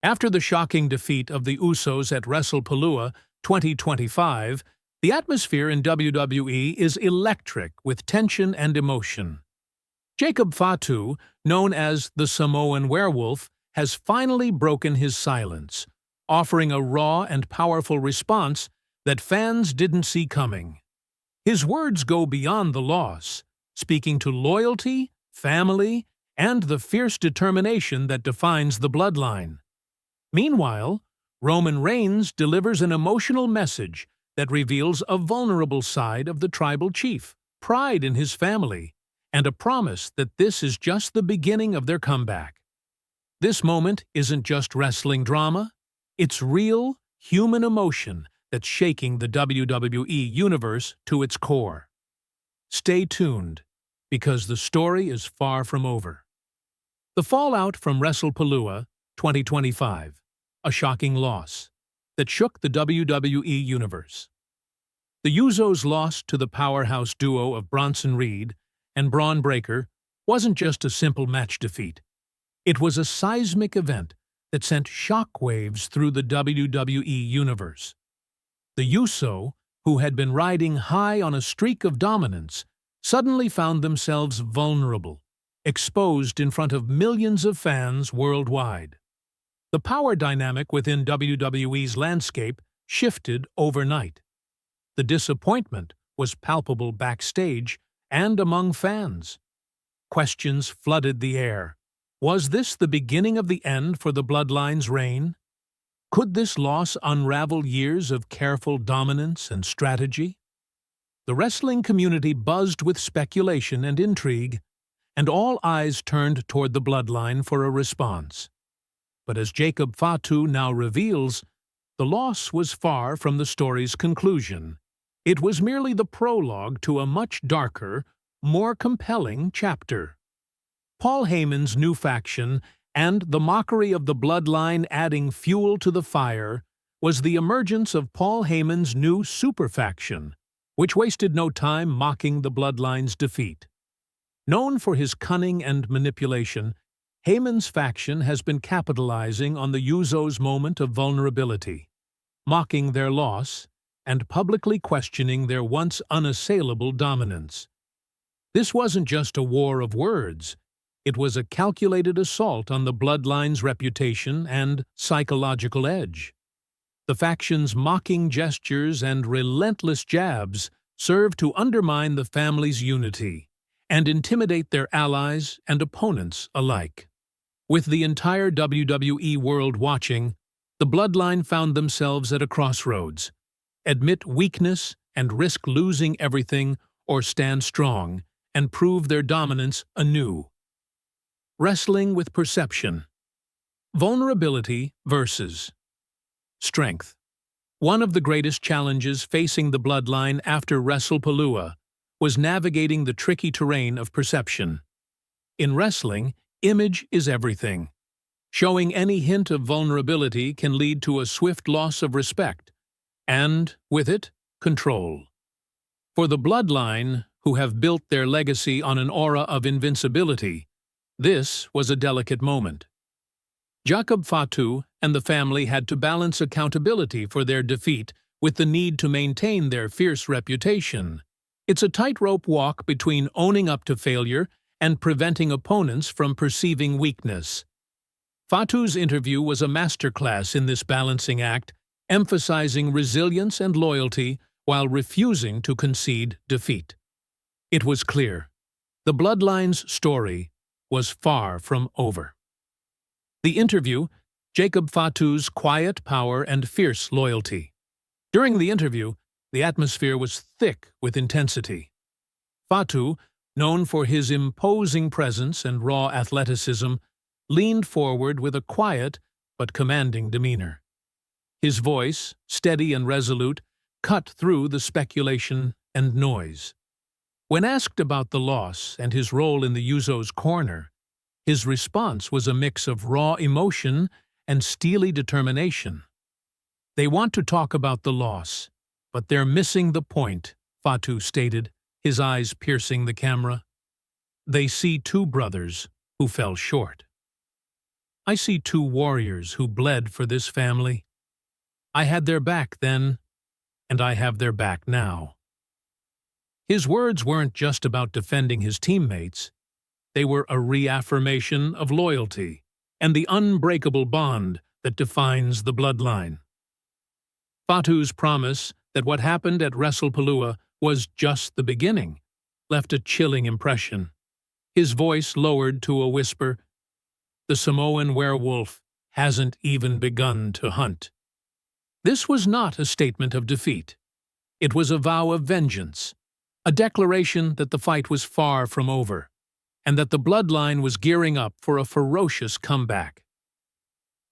After the shocking defeat of the Usos at WrestlePalooza 2025, the atmosphere in WWE is electric with tension and emotion. Jacob Fatu, known as the Samoan Werewolf, has finally broken his silence, offering a raw and powerful response that fans didn't see coming. His words go beyond the loss, speaking to loyalty, family, and the fierce determination that defines the Bloodline. Meanwhile, Roman Reigns delivers an emotional message that reveals a vulnerable side of the tribal chief, pride in his family, and a promise that this is just the beginning of their comeback. This moment isn't just wrestling drama, it's real, human emotion that's shaking the WWE Universe to its core. Stay tuned, because the story is far from over. The fallout from WrestlePalooza 2025, a shocking loss that shook the WWE Universe. The Usos' loss to the powerhouse duo of Bronson Reed and Braun Breaker wasn't just a simple match defeat. It was a seismic event that sent shockwaves through the WWE Universe. The Uso, who had been riding high on a streak of dominance, suddenly found themselves vulnerable, exposed in front of millions of fans worldwide. The power dynamic within WWE's landscape shifted overnight. The disappointment was palpable backstage and among fans. Questions flooded the air. Was this the beginning of the end for the Bloodline's reign? Could this loss unravel years of careful dominance and strategy? The wrestling community buzzed with speculation and intrigue, and all eyes turned toward the Bloodline for a response. But as Jacob Fatu now reveals, the loss was far from the story's conclusion. It was merely the prologue to a much darker, more compelling chapter. Paul Heyman's new faction and the mockery of the Bloodline adding fuel to the fire was the emergence of Paul Heyman's new super faction, which wasted no time mocking the Bloodline's defeat. Known for his cunning and manipulation, Heyman's faction has been capitalizing on the Usos' moment of vulnerability, mocking their loss and publicly questioning their once unassailable dominance. This wasn't just a war of words. It was a calculated assault on the Bloodline's reputation and psychological edge. The faction's mocking gestures and relentless jabs served to undermine the family's unity and intimidate their allies and opponents alike. With the entire WWE world watching, the Bloodline found themselves at a crossroads: admit weakness and risk losing everything, or stand strong and prove their dominance anew. Wrestling with perception. Vulnerability versus strength. One of the greatest challenges facing the Bloodline after WrestlePalooza was navigating the tricky terrain of perception. In wrestling, image is everything. Showing any hint of vulnerability can lead to a swift loss of respect, and, with it, control. For the Bloodline, who have built their legacy on an aura of invincibility, this was a delicate moment. Jacob Fatu and the family had to balance accountability for their defeat with the need to maintain their fierce reputation. It's a tightrope walk between owning up to failure and preventing opponents from perceiving weakness. Fatu's interview was a masterclass in this balancing act, emphasizing resilience and loyalty while refusing to concede defeat. It was clear. The Bloodline's story was far from over. The interview, Jacob Fatu's quiet power and fierce loyalty. During the interview, the atmosphere was thick with intensity. Fatu, known for his imposing presence and raw athleticism, leaned forward with a quiet but commanding demeanor. His voice, steady and resolute, cut through the speculation and noise. When asked about the loss and his role in the Usos' corner, his response was a mix of raw emotion and steely determination. "They want to talk about the loss, but they're missing the point," Fatu stated, his eyes piercing the camera. "They see two brothers who fell short." I see two warriors who bled for this family. I had their back then, and I have their back now. His words weren't just about defending his teammates. They were a reaffirmation of loyalty and the unbreakable bond that defines the bloodline. Fatu's promise that what happened at WrestlePalooza was just the beginning left a chilling impression. His voice lowered to a whisper, "The Samoan werewolf hasn't even begun to hunt." This was not a statement of defeat. It was a vow of vengeance, a declaration that the fight was far from over, and that the bloodline was gearing up for a ferocious comeback.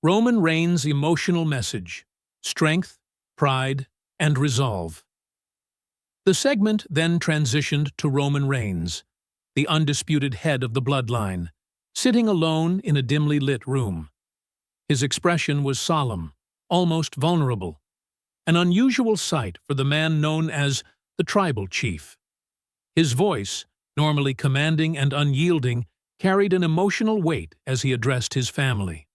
Roman Reigns' emotional message: strength, pride, and resolve. The segment then transitioned to Roman Reigns, the undisputed head of the bloodline, sitting alone in a dimly lit room. His expression was solemn, almost vulnerable, an unusual sight for the man known as the tribal chief. His voice, normally commanding and unyielding, carried an emotional weight as he addressed his family.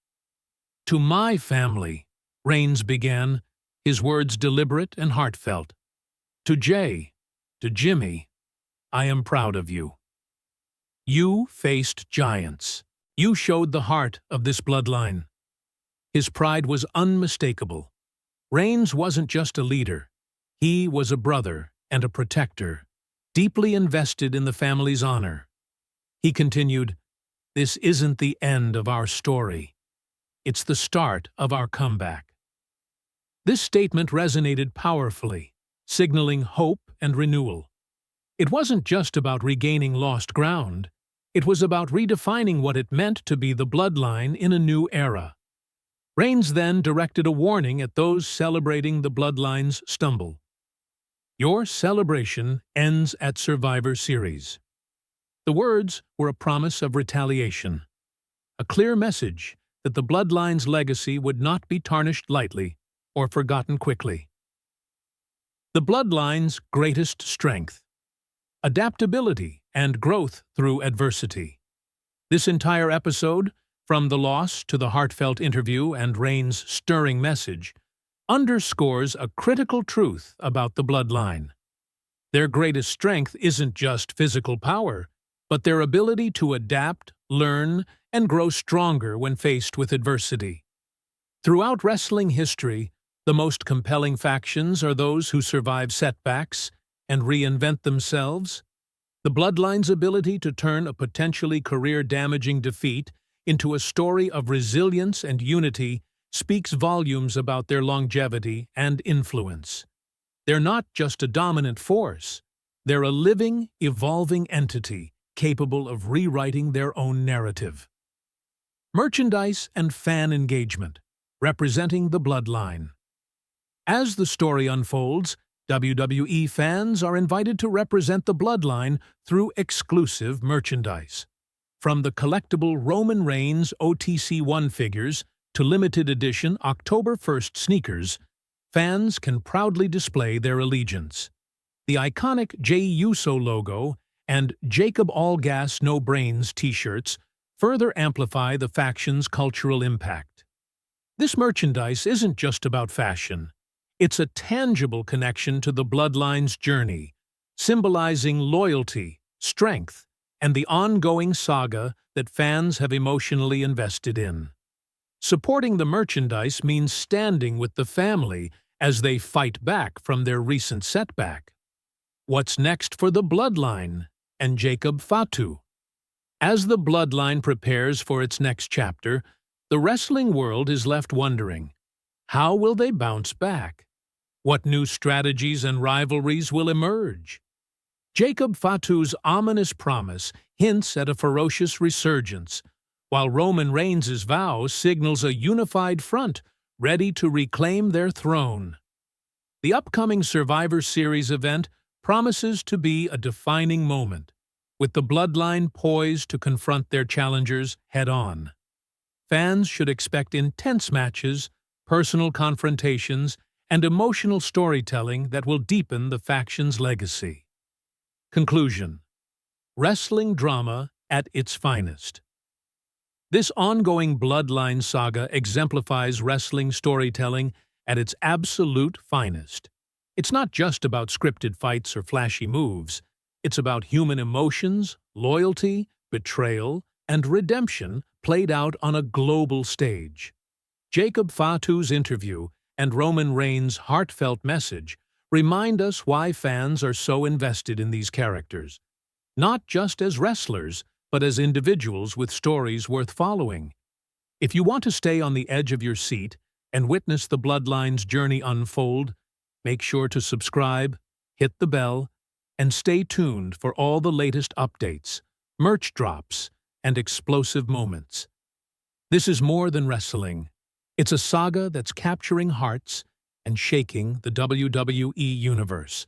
"To my family," Reigns began, his words deliberate and heartfelt. "To Jay, to Jimmy, I am proud of you. You faced giants. You showed the heart of this bloodline." His pride was unmistakable. Reigns wasn't just a leader. He was a brother and a protector, deeply invested in the family's honor. He continued, "This isn't the end of our story. It's the start of our comeback." This statement resonated powerfully, signaling hope and renewal. It wasn't just about regaining lost ground. It was about redefining what it meant to be the bloodline in a new era. Reigns then directed a warning at those celebrating the bloodline's stumble. "Your celebration ends at Survivor Series." The words were a promise of retaliation, a clear message that the bloodline's legacy would not be tarnished lightly or forgotten quickly. The bloodline's greatest strength: adaptability and growth through adversity. This entire episode, from the loss to the heartfelt interview and Reigns' stirring message, underscores a critical truth about the bloodline. Their greatest strength isn't just physical power, but their ability to adapt, learn, and grow stronger when faced with adversity. Throughout wrestling history, the most compelling factions are those who survive setbacks and reinvent themselves. The bloodline's ability to turn a potentially career-damaging defeat into a story of resilience and unity speaks volumes about their longevity and influence. They're not just a dominant force. They're a living, evolving entity capable of rewriting their own narrative. Merchandise and fan engagement, representing the bloodline. As the story unfolds, WWE fans are invited to represent the bloodline through exclusive merchandise. From the collectible Roman Reigns OTC1 figures to limited edition October 1st sneakers, fans can proudly display their allegiance. The iconic Jey Uso logo and Jacob All Gas No Brains t-shirts further amplify the faction's cultural impact. This merchandise isn't just about fashion. It's a tangible connection to the bloodline's journey, symbolizing loyalty, strength, and the ongoing saga that fans have emotionally invested in. Supporting the merchandise means standing with the family as they fight back from their recent setback. What's next for the bloodline and Jacob Fatu? As the bloodline prepares for its next chapter, the wrestling world is left wondering, how will they bounce back? What new strategies and rivalries will emerge? Jacob Fatu's ominous promise hints at a ferocious resurgence, while Roman Reigns' vow signals a unified front ready to reclaim their throne. The upcoming Survivor Series event promises to be a defining moment, with the bloodline poised to confront their challengers head-on. Fans should expect intense matches, personal confrontations, and emotional storytelling that will deepen the faction's legacy. Conclusion: wrestling drama at its finest. This ongoing Bloodline saga exemplifies wrestling storytelling at its absolute finest. It's not just about scripted fights or flashy moves. It's about human emotions, loyalty, betrayal, and redemption played out on a global stage. Jacob Fatu's interview and Roman Reigns' heartfelt message remind us why fans are so invested in these characters, not just as wrestlers, but as individuals with stories worth following. If you want to stay on the edge of your seat and witness the Bloodline's journey unfold, make sure to subscribe, hit the bell, and stay tuned for all the latest updates, merch drops, and explosive moments. This is more than wrestling. It's a saga that's capturing hearts and shaking the WWE Universe.